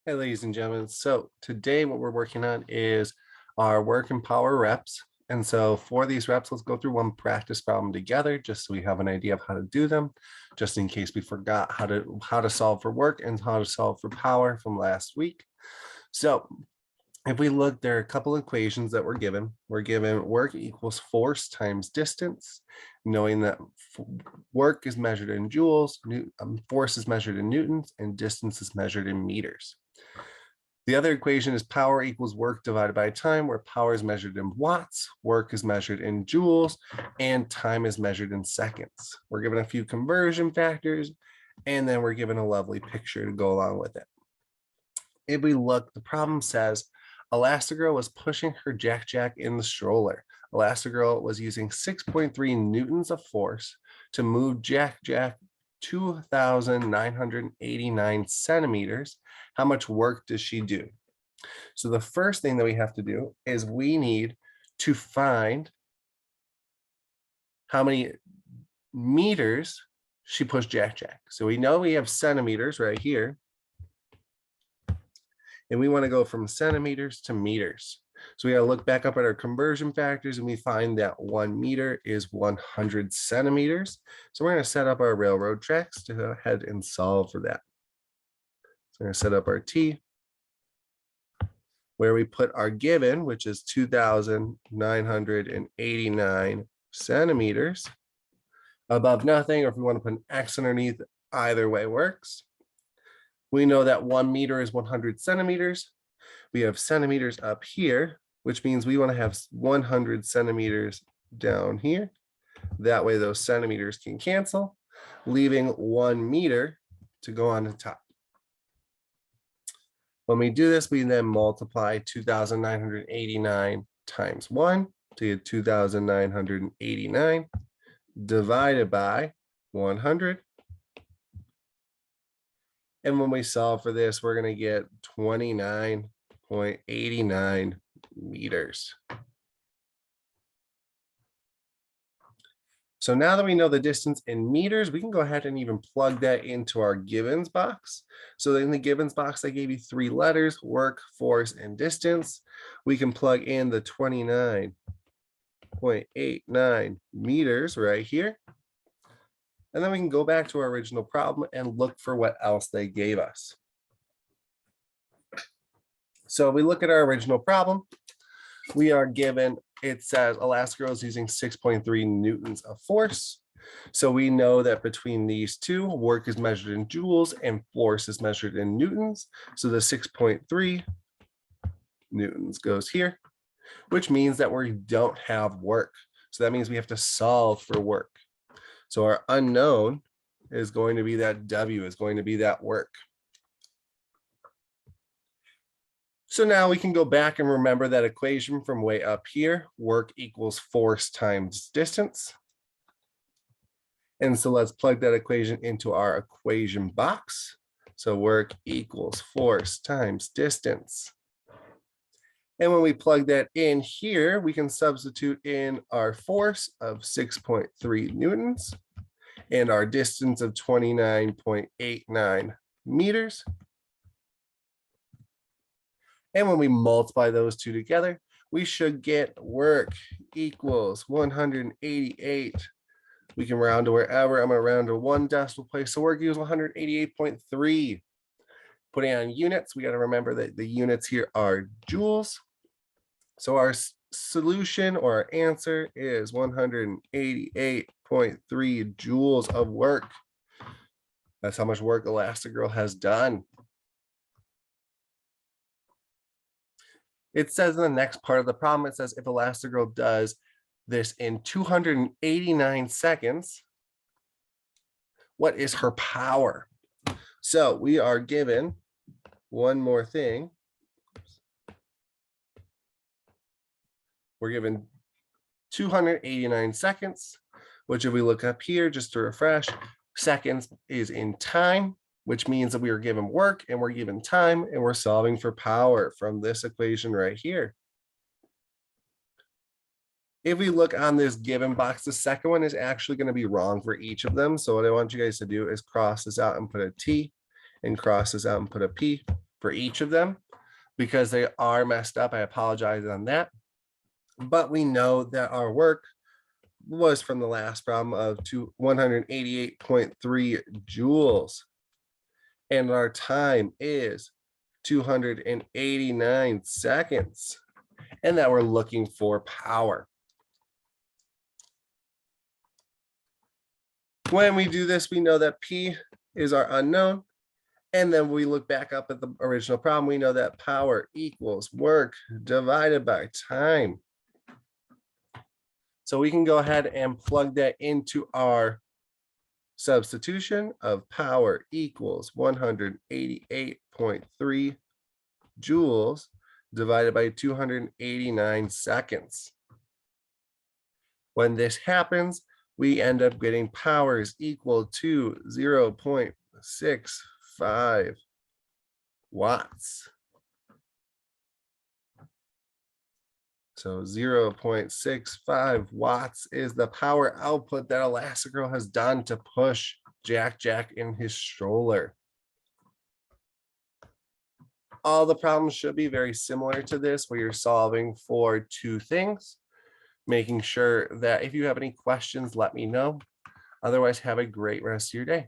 Hey, ladies and gentlemen. So today what we're working on is our work and power reps. And so for these reps, let's go through one practice problem together, just so we have an idea of how to do them, just in case we forgot how to solve for work and how to solve for power from last week. So if we look, there are a couple equations that we're given. We're given work equals force times distance, knowing that work is measured in joules, force is measured in newtons, and distance is measured in meters. The other equation is power equals work divided by time, where power is measured in watts, work is measured in joules, and time is measured in seconds. We're given a few conversion factors, and then we're given a lovely picture to go along with it. If we look, the problem says Elastigirl was pushing her Jack in the stroller. Elastigirl was using 6.3 newtons of force to move Jack 2,989 centimeters. How much work does she do? So the first thing that we have to do is we need to find how many meters she pushed Jack. So we know we have centimeters right here. And we want to go from centimeters to meters. So we got to look back up at our conversion factors and we find that 1 meter is 100 centimeters. So we're going to set up our railroad tracks to go ahead and solve for that. So we're going to set up our T, where we put our given, which is 2,989 centimeters above nothing, or if we want to put an X underneath, either way works. We know that 1 meter is 100 centimeters. We have centimeters up here, which means we want to have 100 centimeters down here. That way those centimeters can cancel, leaving 1 meter to go on the top. When we do this, we then multiply 2,989 times 1 to get 2,989 divided by 100. And when we solve for this, we're going to get 29.89 meters. So now that we know the distance in meters, we can go ahead and even plug that into our givens box. So in the givens box, I gave you 3 letters: work, force, and distance. We can plug in the 29.89 meters right here. And then we can go back to our original problem and look for what else they gave us. So if we look at our original problem, we are given, it says Elastigirl is using 6.3 newtons of force. So we know that between these two, work is measured in joules and force is measured in newtons. So the 6.3 newtons goes here, which means that we don't have work. So that means we have to solve for work. So our unknown is going to be that W, is going to be that work. So now we can go back and remember that equation from way up here: work equals force times distance. And so let's plug that equation into our equation box. So work equals force times distance. And when we plug that in here, we can substitute in our force of 6.3 newtons and our distance of 29.89 meters. And when we multiply those two together, we should get work equals 188. We can round to wherever. I'm going to round to 1 decimal place. So work equals 188.3. Putting on units, we got to remember that the units here are joules. So our solution or our answer is 188.3 joules of work. That's how much work Elastigirl has done. It says in the next part of the problem, it says if Elastigirl does this in 289 seconds, what is her power? So we are given one more thing. We're given 289 seconds, which if we look up here, just to refresh, seconds is in time, which means that we are given work and we're given time and we're solving for power from this equation right here. If we look on this given box, the second one is actually going to be wrong for each of them. So what I want you guys to do is cross this out and put a T, and cross this out and put a P, for each of them because they are messed up. I apologize on that. But we know that our work was from the last problem of 188.3 joules. And our time is 289 seconds. And that we're looking for power. When we do this, we know that P is our unknown. And then we look back up at the original problem. We know that power equals work divided by time. So we can go ahead and plug that into our substitution of power equals 188.3 joules divided by 289 seconds. When this happens, we end up getting power is equal to 0.65 watts. So 0.65 watts is the power output that Elastigirl has done to push Jack in his stroller. All the problems should be very similar to this, where you're solving for two things, making sure that if you have any questions, let me know. Otherwise, have a great rest of your day.